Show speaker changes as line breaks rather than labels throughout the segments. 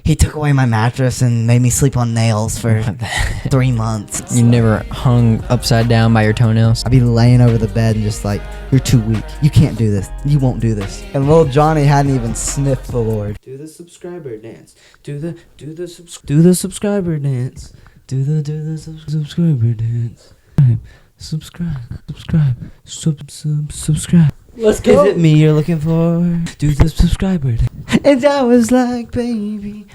he took away my mattress and made me sleep on nails for 3 months.
You never hung upside down by your toenails?
I'd be laying over the bed and just like, you're too weak. You can't do this. You won't do this. And little Johnny hadn't even sniffed the Lord.
Do the subscriber dance. Do the subscriber dance. Do the subscriber dance. Subscribe. Let's go. Is it me you're looking for? Do the subscriber dance.
And I was like, baby.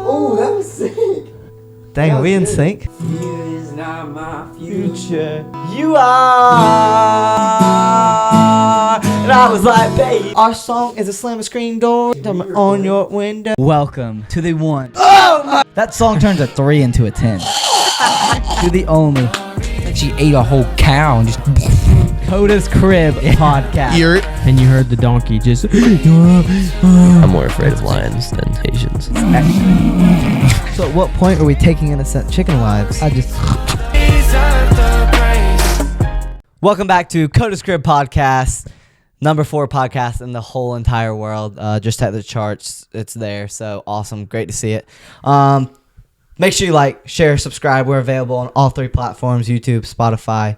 Oh, that was sick.
Dang, are we in sync?
You is not my future.
You are. And I was like, baby. Our song is a slam a screen door on your window. Welcome to the one. Oh! That song turns a 3 into a 10. To the only.
She ate a whole cow and just...
Coda's Crib podcast.
And you heard the donkey just...
I'm more afraid of lions than Asians.
So at what point are we taking innocent chicken lives? Welcome back to Coda's Crib podcast. Number 4 podcast in the whole entire world. Just at the charts. It's there. So awesome. Great to see it. Make sure you like, share, subscribe. We're available on all 3 platforms: YouTube, Spotify,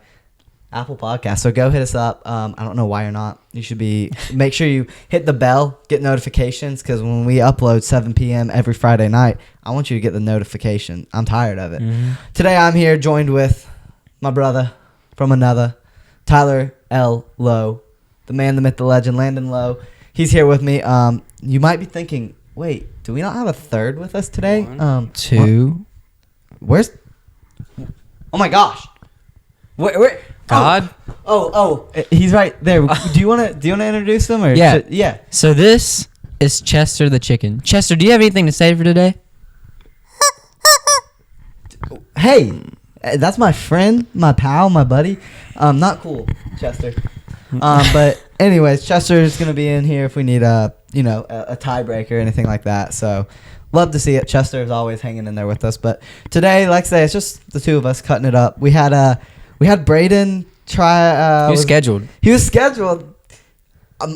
Apple Podcasts. So go hit us up. I don't know why you're not. You should be. Make sure you hit the bell, get notifications, because when we upload 7 p.m. every Friday night, I want you to get the notification. I'm tired of it.
Mm-hmm.
Today I'm here joined with my brother from another, Tyler L. Lowe, the man, the myth, the legend, Landon Lowe. He's here with me. You might be thinking, wait, do we not have a third with us today?
2.
Where's? Oh my gosh! Where?
God.
Oh, he's right there. Do you wanna introduce him or?
Yeah.
Yeah.
So this is Chester the chicken. Chester, do you have anything to say for today?
Hey, that's my friend, my pal, my buddy. Not cool, Chester. But anyways, Chester is gonna be in here if we need a tiebreaker or anything like that. So love to see it. Chester is always hanging in there with us. But today, like I say, it's just the 2 of us cutting it up. We had Braden try.
He was scheduled.
He was scheduled.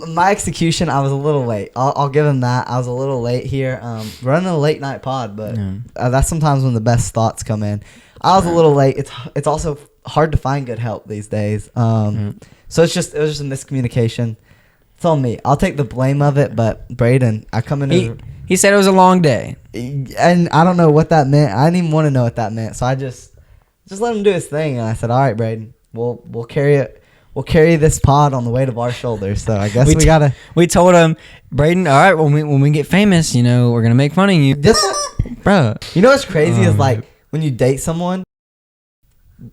My execution, I was a little late. I'll give him that. I was a little late here. Running a late night pod, but that's sometimes when the best thoughts come in. I was a little late. It's also hard to find good help these days. So it was just a miscommunication. It's on me. I'll take the blame of it, but Braden, I come in.
He said it was a long day,
and I don't know what that meant. I didn't even want to know what that meant, so I just let him do his thing. And I said, "All right, Braden, we'll carry it. We'll carry this pod on the weight of our shoulders." So I guess we gotta.
We told him, Braden, all right, when we get famous, we're gonna make fun of you. Bro.
You know what's crazy is like when you date someone,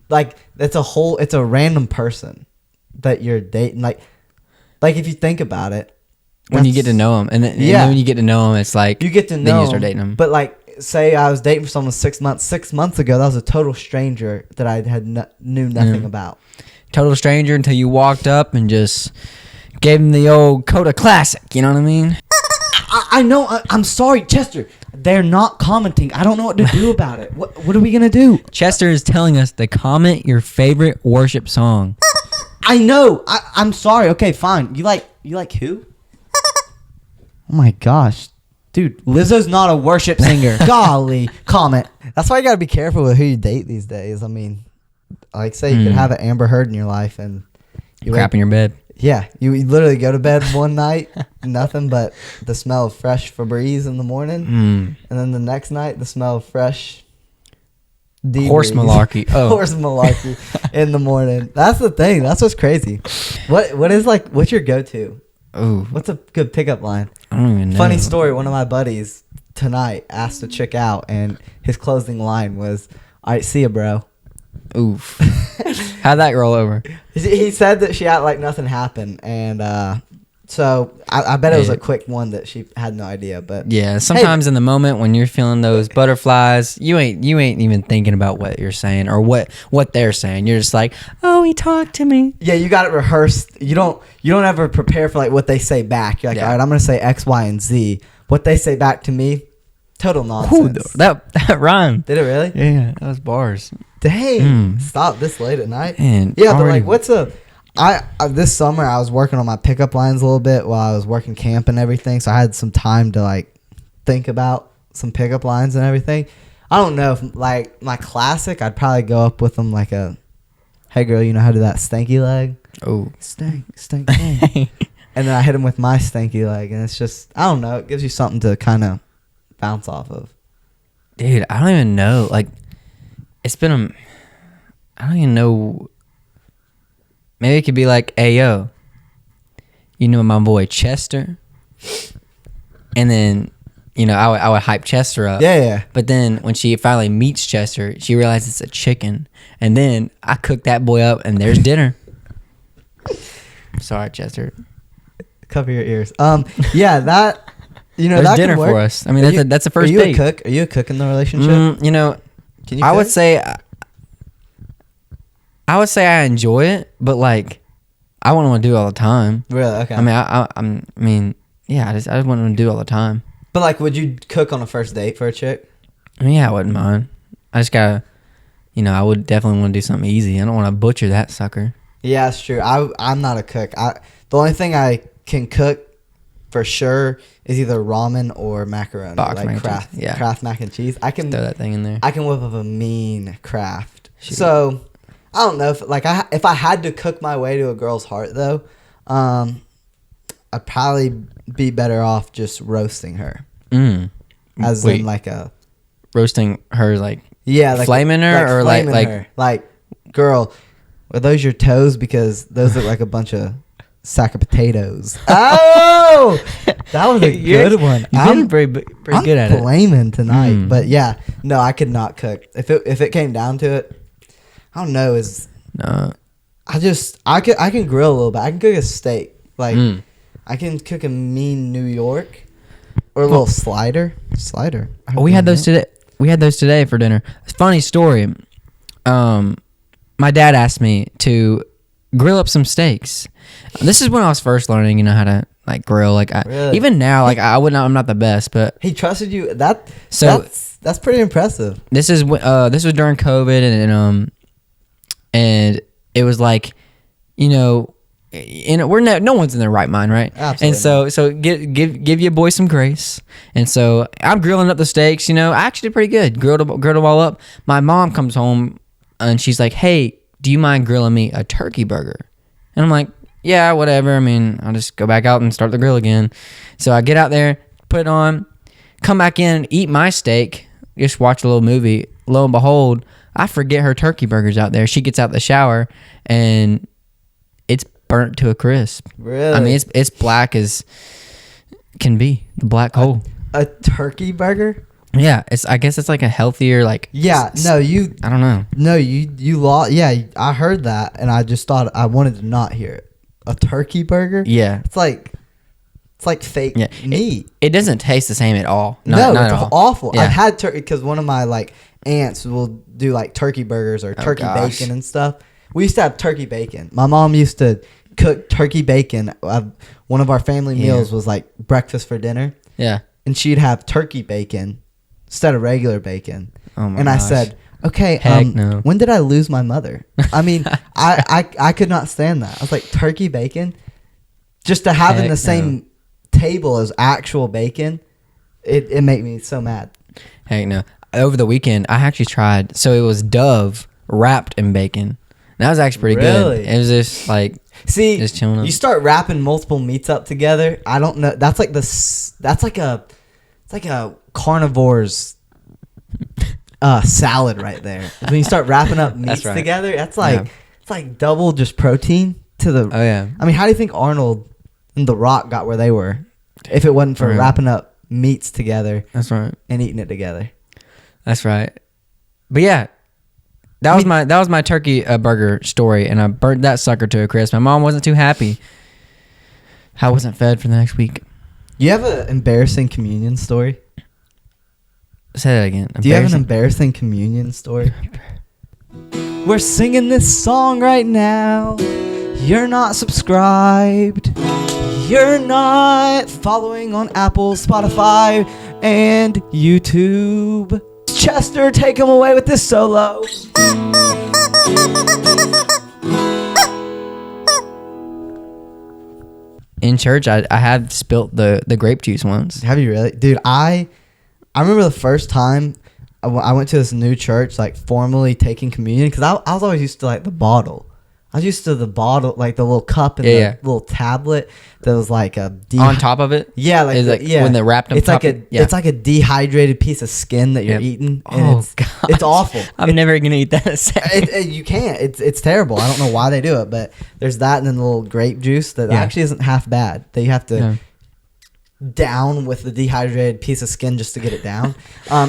like it's a random person that you're dating, like if you think about it,
when you get to know them, and then when you get to know them, it's like
you get to know
then you start dating them.
But like, say I was dating for someone 6 months. 6 months ago, that was a total stranger that I knew nothing about.
Total stranger until you walked up and just gave him the old Coda classic. You know what I mean?
I know. I'm sorry, Chester. They're not commenting. I don't know what to do about it. What are we gonna do?
Chester is telling us to comment your favorite worship song.
I know. I'm sorry. Okay, fine. You like who? Oh my gosh. Dude, Lizzo's not a worship singer. Golly, comment. That's why you gotta be careful with who you date these days. I mean, like say you could have an Amber Heard in your life and
you crap in your bed.
Yeah, you literally go to bed one night, nothing but the smell of fresh Febreze in the morning, and then the next night the smell of fresh
horse malarkey. Oh,
horse malarkey in the morning. That's the thing. That's what's crazy. What's your go-to?
Ooh,
what's a good pickup line?
I don't even know.
Funny story. One of my buddies tonight asked a chick out, and his closing line was, "All right, see ya, bro."
Oof. How'd that roll over?
He said that she acted like nothing happened, and so I bet it was a quick one that she had no idea. But
yeah, sometimes in the moment when you're feeling those butterflies, you ain't even thinking about what you're saying or what they're saying. You're just like, oh, he talked to me.
Yeah, you got it rehearsed. You don't ever prepare for like what they say back. You're like, all right, I'm gonna say X, Y, and Z. What they say back to me, total nonsense.
Ooh, that rhymed.
Did it really?
Yeah, that was bars.
Dang! Stop this late at night.
Man,
yeah, but like, This summer I was working on my pickup lines a little bit while I was working camp and everything, so I had some time to like think about some pickup lines and everything. I don't know if like my classic, I'd probably go up with them like a, "Hey girl, you know how to do that stanky leg?"
Oh,
Stank. And then I hit him with my stanky leg, and it's just, I don't know, it gives you something to kind of bounce off of.
dude, I don't even know. Like, it's been I don't even know. Maybe it could be like, "Hey yo, you know my boy Chester," and then I would hype Chester up.
Yeah.
But then when she finally meets Chester, she realizes it's a chicken, and then I cook that boy up, and there's dinner. Sorry, Chester.
Cover your ears. Yeah, that,
There's
that
dinner
could work.
for us. I mean, that's the first
Are you
date.
a cook? Are you a cook in the relationship? Can you
I would
cook?
say I enjoy it, but like I wouldn't want to do it all the time.
Really? Okay.
I mean, yeah, I just wouldn't want to do it all the time.
But like, would you cook on a first date for a chick?
I mean, yeah, I wouldn't mind. I just gotta, I would definitely want to do something easy. I don't want to butcher that sucker.
Yeah, that's true. I'm not a cook. The only thing I can cook for sure is either ramen or macaroni,
Box
like
mac and
Kraft,
cheese. Yeah.
Kraft mac and cheese. I can
Throw that thing in there.
I can whip up a mean Kraft.
Shoot.
So I don't know if I had to cook my way to a girl's heart though, I'd probably be better off just roasting her, as in like a
roasting her, like
like
flaming her, or
flaming
like
her. Like, girl, are those your toes? Because those look like a bunch of sack of potatoes. Oh, that was a good one.
I'm pretty good at it.
I'm flaming tonight, but yeah, no, I could not cook. If it came down to it, I don't know.
No.
I can grill a little bit. I can cook a steak. Like I can cook a mean New York or a little slider.
Oh, we had those today. We had those today for dinner. Funny story. My dad asked me to grill up some steaks. This is when I was first learning, how to like grill. Like
Really?
even now, like I'm not the best, but
He trusted you.
So-
That's pretty impressive.
this is during COVID, and it was like, no one's in their right mind, right?
Absolutely
And so give your boy some grace. And so I'm grilling up the steaks. I actually did pretty good. Grilled them all up. My mom comes home and she's like, "Hey, do you mind grilling me a turkey burger?" And I'm like, "Yeah, whatever. I mean, I'll just go back out and start the grill again." So I get out there, put it on, come back in, eat my steak, just watch a little movie. Lo and behold, I forget her turkey burgers out there. She gets out the shower and it's burnt to a crisp.
Really?
I mean, it's black as can be, the black hole.
A turkey burger?
Yeah, I guess it's like a healthier, like,
Yeah. No, you.
I don't know.
No, you lost. Yeah, I heard that, and I just thought I wanted to not hear it. A turkey burger?
Yeah.
It's like fake
Yeah.
meat.
It doesn't taste the same at all.
No,
Not
it's
at all.
awful.
Yeah.
I've had turkey because one of my like aunts will do like turkey burgers or turkey
gosh.
bacon and stuff. We used to have turkey bacon. My mom used to cook turkey bacon. One of our family meals was like breakfast for dinner,
Yeah.
and she'd have turkey bacon instead of regular bacon.
Oh my
And
gosh.
I said, "Okay,
Heck no.
when did I lose my mother?" I mean, I could not stand that. I was like, turkey bacon, just to have in
Heck
the same table as actual bacon, it made me so mad.
Heck no. Over the weekend, I actually tried. So it was Dove wrapped in bacon. That was actually pretty
Really?
good. It was just like,
See,
just chilling up.
you start wrapping multiple meats up together. I don't know. That's like a carnivore's salad right there. When you start wrapping up meats
right.
together, it's
Yeah.
like double just protein to the.
oh yeah.
I mean, how do you think Arnold and The Rock got where they were? If it wasn't for
Right.
wrapping up meats together
That's right.
and eating it together.
That's right. But yeah, that was my turkey burger story, and I burnt that sucker to a crisp. My mom wasn't too happy. I wasn't fed for the next week.
You have an embarrassing communion story?
Say that again.
Do you have an embarrassing communion story? We're singing this song right now. You're not subscribed. You're not following on Apple, Spotify, and YouTube. Chester, take him away with this solo.
in church, I have spilt the grape juice once.
Have you really, dude? I remember the first time I went to this new church, like formally taking communion, because I was always used to like the bottle. I was used to the bottle, like the little cup and the little tablet that was like a
On top of it.
Yeah, like,
when they're wrapped up.
It's like it's like a dehydrated piece of skin that you're eating. And it's awful.
I'm never gonna eat that.
You can't. It's terrible. I don't know why they do it, but there's that and then the little grape juice that actually isn't half bad. That you have to down with the dehydrated piece of skin just to get it down.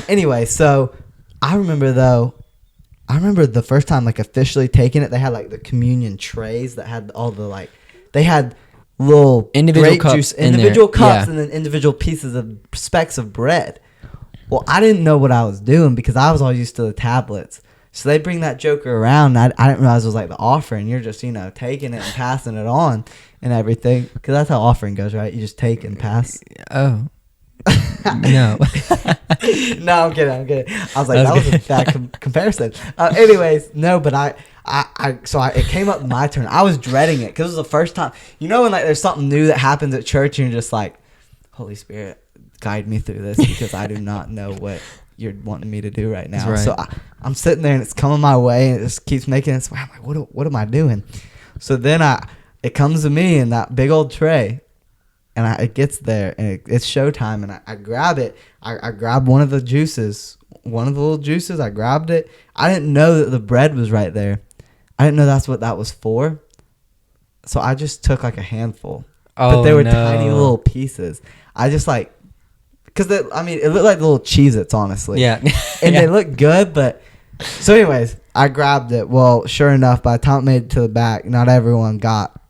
Anyway, so I remember the first time like officially taking it. They had like the communion trays that had all the like they had little
individual
grape
cups
juice,
in
individual
there.
cups, and then individual pieces of specks of bread. Well, I didn't know what I was doing because I was all used to the tablets. So they bring that joker around. And I didn't realize it was like the offering. You're just taking it and passing it on and everything, because that's how offering goes, right? You just take and pass.
Oh. No.
No, I'm kidding. I was like, that was a bad comparison. Anyways, no, but it came up my turn. I was dreading it because it was the first time. You know when like there's something new that happens at church and you're just like, Holy Spirit, guide me through this because I do not know what you're wanting me to do right now.
Right.
So I'm sitting there and it's coming my way and it just keeps making it. I'm like, what am I doing? So then it comes to me in that big old tray. And it gets there, and it's showtime, and I grab it. I grab one of the little juices. I grabbed it. I didn't know that the bread was right there. I didn't know that's what that was for. So I just took like a handful. But they were tiny little pieces. I just like, because it looked like little Cheez-Its, honestly.
Yeah.
And they looked good, but. So anyways, I grabbed it. Well, sure enough, by the time it made it to the back, not everyone got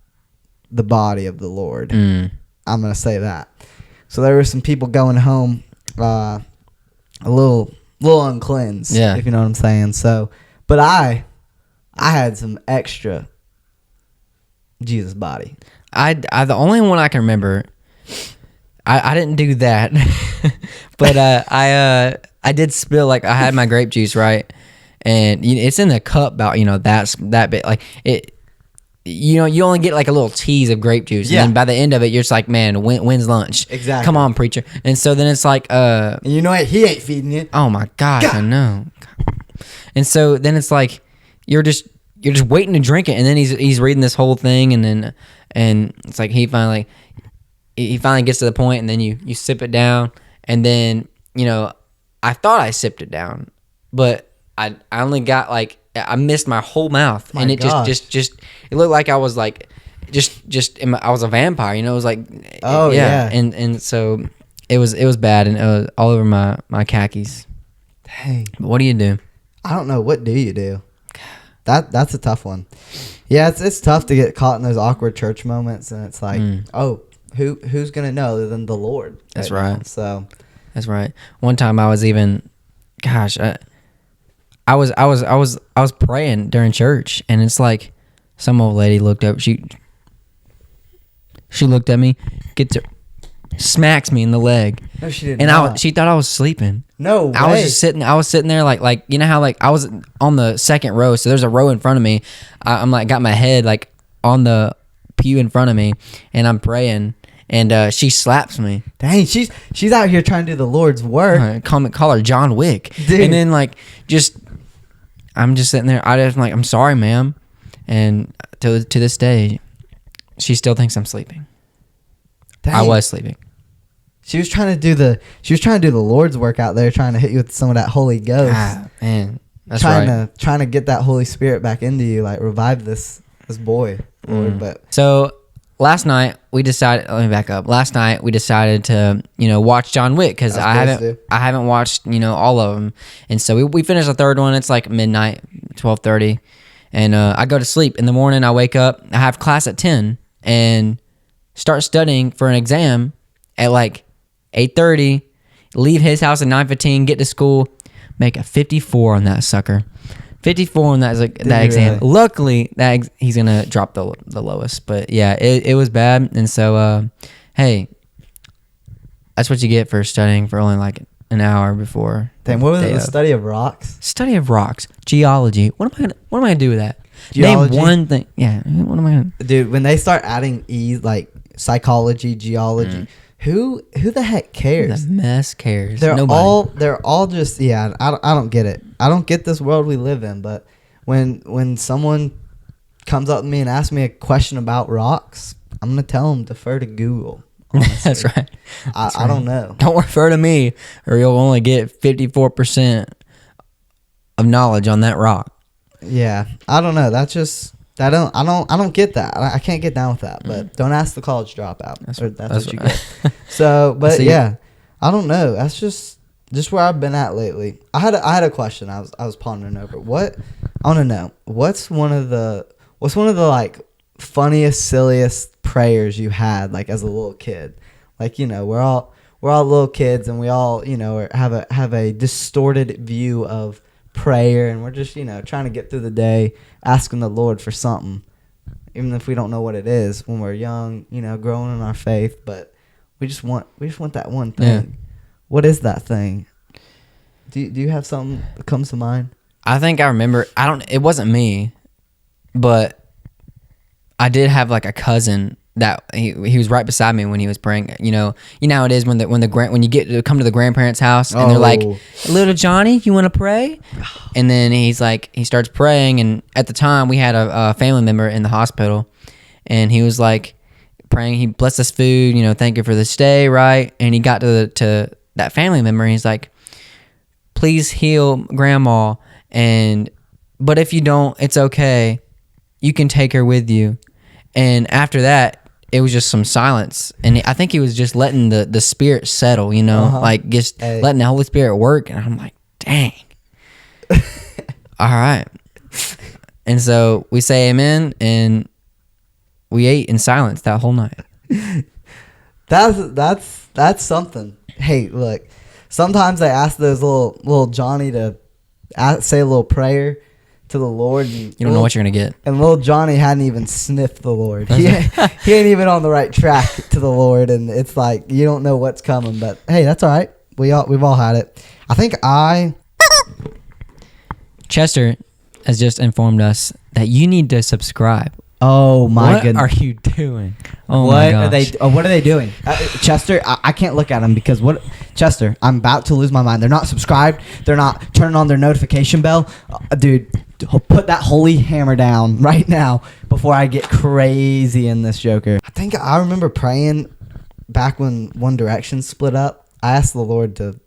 the body of the Lord. I'm going to say that. So there were some people going home a little uncleansed, if you know what I'm saying. So, but I had some extra Jesus body.
I the only one I can remember, I didn't do that. But I did spill, like I had my grape juice, right? And it's in the cup about, that bit. Like it, you only get like a little tease of grape juice. And then by the end of it, you're just like, man, when's lunch?
Exactly.
Come on, preacher. And so then it's like,
and you know what? He ain't feeding you.
Oh my gosh, I know. And so then it's like, you're just waiting to drink it. And then he's reading this whole thing. And it's like, he finally gets to the point, and then you sip it down. And then, I thought I sipped it down, but I only got like, I missed my whole mouth, and it just it looked like I was like I was a vampire, it was like and so it was bad, and it was all over my khakis.
Dang.
But what do you do?
I don't know. What do you do? That's a tough one. Yeah, it's tough to get caught in those awkward church moments, and it's like, who's gonna know other than the Lord?
That's right.
Now? So
that's right. One time I was even, I was praying during church, and it's like some old lady looked up. She looked at me, smacks me in the leg.
No, she did
and
not.
She thought I was sleeping.
No way.
I was sitting there like how like I was on the second row, so there's a row in front of me. I'm like got my head like on the pew in front of me, and I'm praying, and she slaps me.
Dang, she's out here trying to do the Lord's work.
Call her John Wick.
Dude.
And then like I'm just sitting there. I'm like, I'm sorry, ma'am. And to this day, she still thinks I'm sleeping.
Dang.
I was sleeping.
She was trying to do the Lord's work out there, trying to hit you with some of that Holy Ghost.
Ah, man, that's
trying to get that Holy Spirit back into you, like revive this boy, Lord. But
so last night we decided. Let me back up. Last night we decided to watch John Wick, because I haven't watched all of them, and so we finished the third one. It's like midnight, 12:30, and I go to sleep. In the morning I wake up. I have class at 10 and start studying for an exam at like 8:30. Leave his house at 9:15. Get to school, make a 54 on that sucker. 54 on that exam.
Really?
Luckily, he's gonna drop the lowest. But yeah, it was bad. And so, hey, that's what you get for studying for only like an hour before.
Damn, what was it? The study of rocks?
Study of rocks, geology. What am I gonna do with that?
Geology?
Name one thing. Yeah. What am I gonna?
Dude, when they start adding E's, like psychology, geology. Who the heck cares?
The mess cares.
They're
Nobody.
they're all just I don't get it. I don't get this world we live in. But when someone comes up to me and asks me a question about rocks, I'm gonna tell them defer to Google. Honestly.
That's right.
I don't know.
Don't refer to me, or you'll only get 54% of knowledge on that rock.
Yeah, I don't know. That's just I don't get that. I can't get down with that. But don't ask the college dropout. That's what you get. So, but yeah, I don't know. That's just where I've been at lately. I had a question. I was pondering over. I want to know what's one of the like funniest, silliest prayers you had like as a little kid. Like, you know, we're all little kids and we all, you know, have a distorted view of prayer, and we're just, you know, trying to get through the day asking the Lord for something, even if we don't know what it is when we're young, you know, growing in our faith. But we just want that one thing. Yeah. What is that thing? Do you have something that comes to mind?
I think I remember. It wasn't me, but I did have like a cousin that he was right beside me when he was praying. You know how it is when you get to come to the grandparents' house and they're like, "Little Johnny, you want to pray?" And then he starts praying. And at the time, we had a family member in the hospital, and he was like praying. He blessed us food. You know, thank you for this day, right? And he got to that family member, and he's like, "Please heal Grandma, but if you don't, it's okay. You can take her with you." And after that, it was just some silence, and I think he was just letting the spirit settle, you know, like just letting the Holy Spirit work. And I'm like, dang. All right. And so we say amen, and we ate in silence that whole night.
That's something. Hey, look, sometimes I ask those little Johnny to say a little prayer to the Lord. And
you don't know what you're gonna get.
And little Johnny hadn't even sniffed the Lord. He ain't even on the right track to the Lord, and it's like you don't know what's coming. But hey, that's all right. We've all had it. I think
Chester has just informed us that you need to subscribe.
Oh my goodness!
What are you doing? Oh
what
my gosh.
are they? What are they doing, Chester? I can't look at them because Chester? I'm about to lose my mind. They're not subscribed. They're not turning on their notification bell, dude. Put that holy hammer down right now before I get crazy in this joker. I think I remember praying back when One Direction split up. I asked the Lord to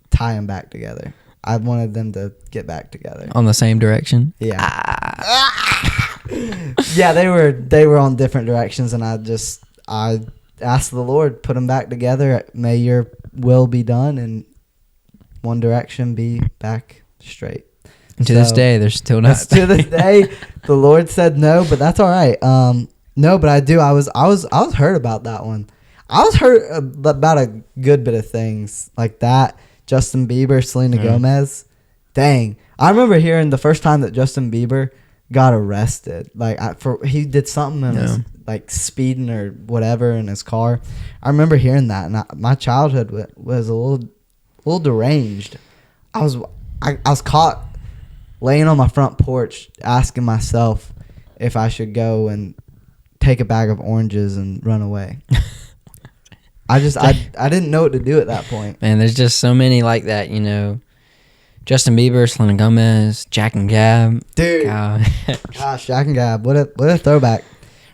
tie them back together. I wanted them to get back together
on the same direction.
Yeah. Yeah, they were on different directions, and I asked the Lord, put them back together. May your will be done, and One Direction be back straight.
And to this day, they're still not.
To this day, the Lord said no, but that's all right. No, but I do. I was hurt about that one. I was hurt about a good bit of things like that. Justin Bieber, Selena Gomez. Dang, I remember hearing the first time that Justin Bieber got arrested. Like he did something and was like speeding or whatever in his car. I remember hearing that, and my childhood was a little deranged. I was caught laying on my front porch asking myself if I should go and take a bag of oranges and run away. I didn't know what to do at that point.
Man, there's just so many like that, you know. Justin Bieber, Selena Gomez, Jack and Gab.
Dude. Gosh, Jack and Gab. What a throwback.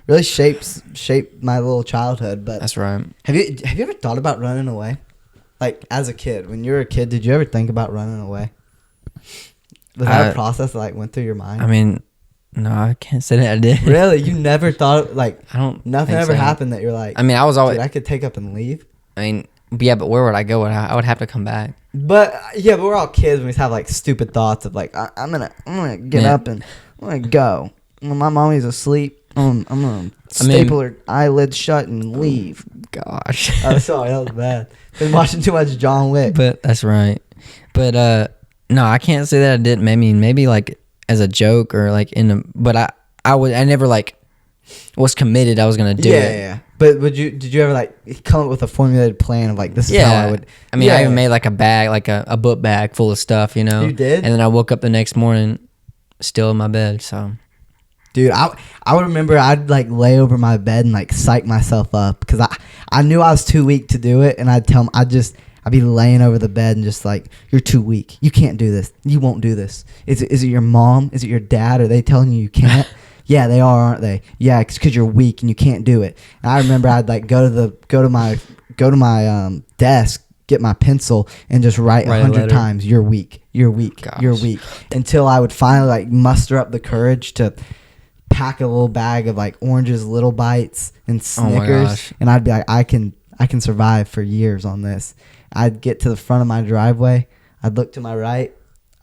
Really shaped my little childhood. But
that's right.
Have you ever thought about running away? Like as a kid, when you were a kid, did you ever think about running away? Was that a process that like went through your mind?
I mean, no, I can't say that I did.
Really? You never thought nothing ever
so.
happened that you're like,
I mean, I was always
I could take up and leave.
I mean, yeah, but where would I go? I would have to come back.
But we're all kids when we have like stupid thoughts of like I'm gonna get up and I'm gonna go. When my mommy's asleep, I'm gonna staple her eyelids shut and leave.
Gosh.
Oh, sorry, that was bad. Been watching too much John Wick.
But that's right. But no, I can't say that I didn't. Maybe like as a joke or like but I never like was committed I was gonna do it.
Yeah. But did you ever like come up with a formulated plan of like this is how I would?
I mean, I even made like a bag, like a book bag full of stuff, you know.
You did?
And then I woke up the next morning still in my bed. So
Dude, I would remember I'd like lay over my bed and like psych myself up because I knew I was too weak to do it, and I'd be laying over the bed and just like, you're too weak. You can't do this. You won't do this. Is it your mom? Is it your dad? Are they telling you can't? Yeah, they are, aren't they? Yeah, it's because you're weak and you can't do it. And I remember I'd like go to my desk, get my pencil, and just write
Write a
100
letter.
times, you're weak, you're weak,
Gosh.
you're weak, until I would finally like muster up the courage to pack a little bag of like Orange's Little Bites and
Oh my
Snickers,
gosh.
and I'd be like, I can survive for years on this. I'd get to the front of my driveway, I'd look to my right,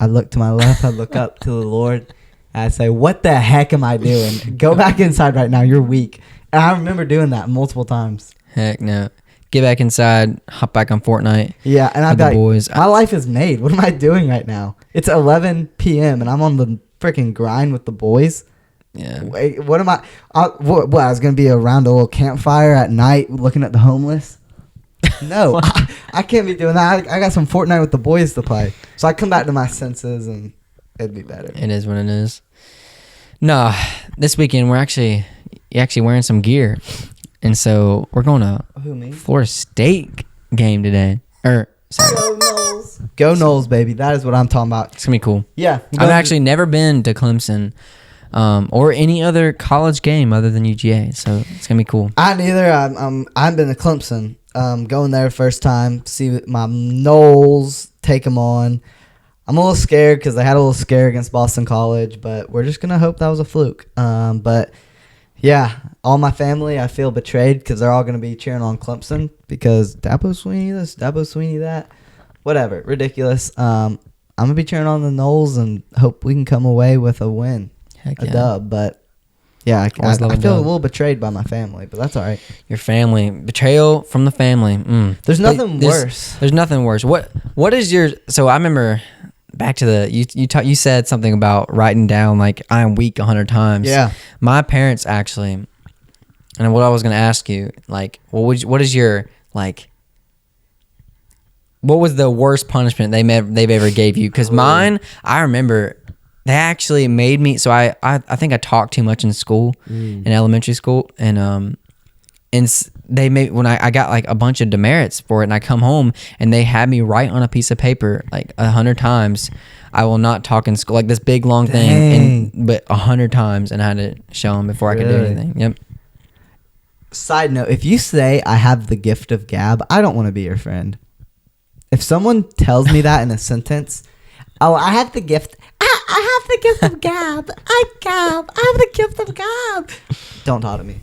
I'd look to my left, I'd look up to the Lord, and I'd say, what the heck am I doing? Go back inside right now, you're weak. And I remember doing that multiple times.
Heck no. Get back inside, hop back on Fortnite.
Yeah, and I'd
With
be
the
like,
boys.
my life is made. What am I doing right now? It's 11 p.m. and I'm on the freaking grind with the boys.
Yeah.
Wait, what am I? What I was gonna be around a little campfire at night, looking at the homeless. No, I can't be doing that. I got some Fortnite with the boys to play, so I come back to my senses and it'd be better.
It is what it is. No, this weekend you're actually wearing some gear, and so we're going to
Who, me?
Florida State game today. Sorry,
Go Knowles! Go Knowles, baby! That is what I'm talking about.
it's gonna be cool.
Yeah,
I've actually never been to Clemson, or any other college game other than UGA, so it's gonna be cool.
I neither. I've been to Clemson. Going there first time, see my Knowles, take them on. I'm a little scared because they had a little scare against Boston College, but we're just gonna hope that was a fluke. But yeah, all my family, I feel betrayed because they're all gonna be cheering on Clemson because Dabo Sweeney this, Dabo Sweeney that, whatever, ridiculous. I'm gonna be cheering on the Knowles and hope we can come away with a win,
Heck
a
yeah.
dub. But yeah, I
Always love a
feel a
dub.
little betrayed by my family, but that's all right.
Your family betrayal from the family.
There's
But
nothing
there's-
worse.
There's nothing worse. What is your? So I remember back to the you said something about writing down like I'm weak 100 times.
Yeah.
My parents actually, and what I was gonna ask you, like, what is your like? What was the worst punishment they've ever gave you? Because mine, I remember, they actually made me. So I think I talked too much in school, in elementary school, and they made when I got like a bunch of demerits for it, and I come home and they had me write on a piece of paper like 100 times, I will not talk in school, like this big long thing, but 100 times, and I had to show them before I could do
Really?
anything. Yep.
Side note, if you say I have the gift of gab, I don't want to be your friend. If someone tells me that in a sentence, oh, I have the gift. I have the gift of gab. I have the gift of gab. Don't talk to me.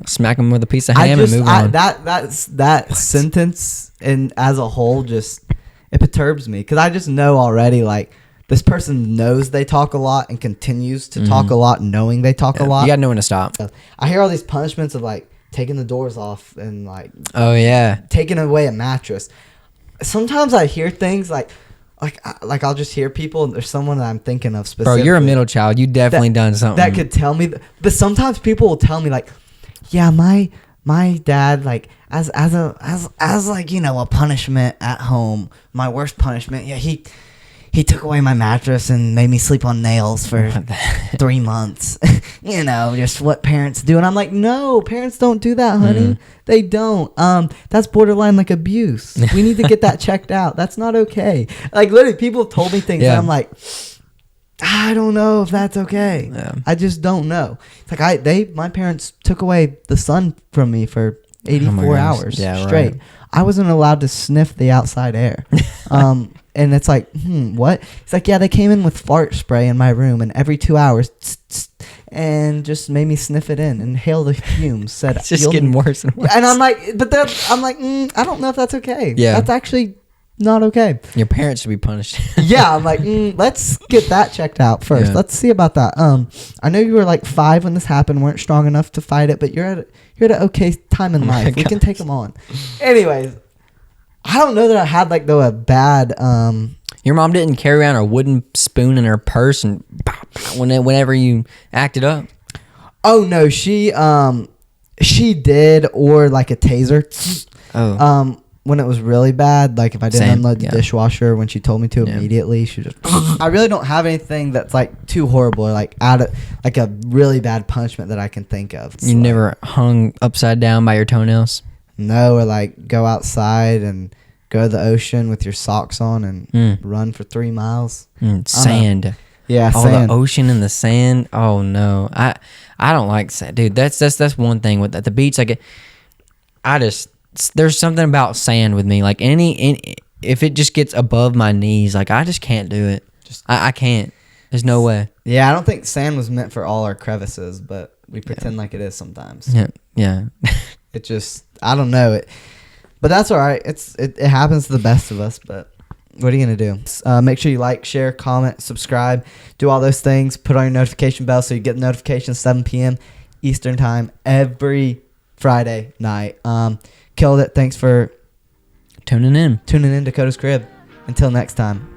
Smack them with a piece of ham and move on.
That sentence and as a whole just it perturbs me because I just know already like this person knows they talk a lot and continues to talk a lot, knowing they talk a lot.
You gotta know when to stop.
I hear all these punishments of like taking the doors off and like
Oh yeah.
taking away a mattress. Sometimes I hear things like I'll just hear people. And there's someone that I'm thinking of
Bro,
specifically.
you're a middle child. You definitely done something.
that could tell me. But sometimes people will tell me like, yeah, my dad like as like a punishment at home. My worst punishment. Yeah, he took away my mattress and made me sleep on nails for 3 months. Just what parents do. And I'm like, no, parents don't do that, honey. They don't. That's borderline like abuse. We need to get that checked out. That's not okay. Like literally people have told me things
Yeah.
and I'm like, I don't know if that's okay.
Yeah.
I just don't know. It's like my parents took away the sun from me for 84
gosh.
hours
Yeah,
straight.
right.
I wasn't allowed to sniff the outside air. And it's like, what? It's like, yeah, they came in with fart spray in my room, and every 2 hours, and just made me sniff it in, inhale the fumes. Said
It's just
"You'll-"
getting worse and worse.
And I'm like, I don't know if that's okay.
Yeah.
That's actually not okay.
Your parents should be punished.
Yeah, I'm like, let's get that checked out first.
Yeah.
Let's see about that. I know you were like 5 when this happened, weren't strong enough to fight it, but you're at an okay time in
my
life. We can
gosh.
take them on. Anyways, I don't know that I had like though a bad.
Your mom didn't carry around a wooden spoon in her purse and pow, pow, whenever you acted up.
Oh no, she did, or like a taser.
Oh.
when it was really bad, like if I didn't
Same,
unload the
yeah.
dishwasher when she told me to
Yeah.
immediately, she just. I really don't have anything that's like too horrible, or like out of like a really bad punishment that I can think of. It's
You
like,
never hung upside down by your toenails?
No, or like go outside and go to the ocean with your socks on and run for 3 miles.
Sand.
Yeah,
Oh,
sand.
the ocean and the sand. Oh no, I don't like sand, dude. That's one thing with at the beach. Like, there's something about sand with me. Like any if it just gets above my knees, like I just can't do it. I can't. There's no way.
Yeah, I don't think sand was meant for all our crevices, but we pretend like it is sometimes.
Yeah.
It just, I don't know it, but that's all right. It happens to the best of us. But what are you gonna do? Make sure you like, share, comment, subscribe, do all those things. Put on your notification bell so you get notifications 7 p.m. Eastern time every Friday night. Killed it. Thanks for
Tuning in.
tuning in to Coda's Crib. Until next time.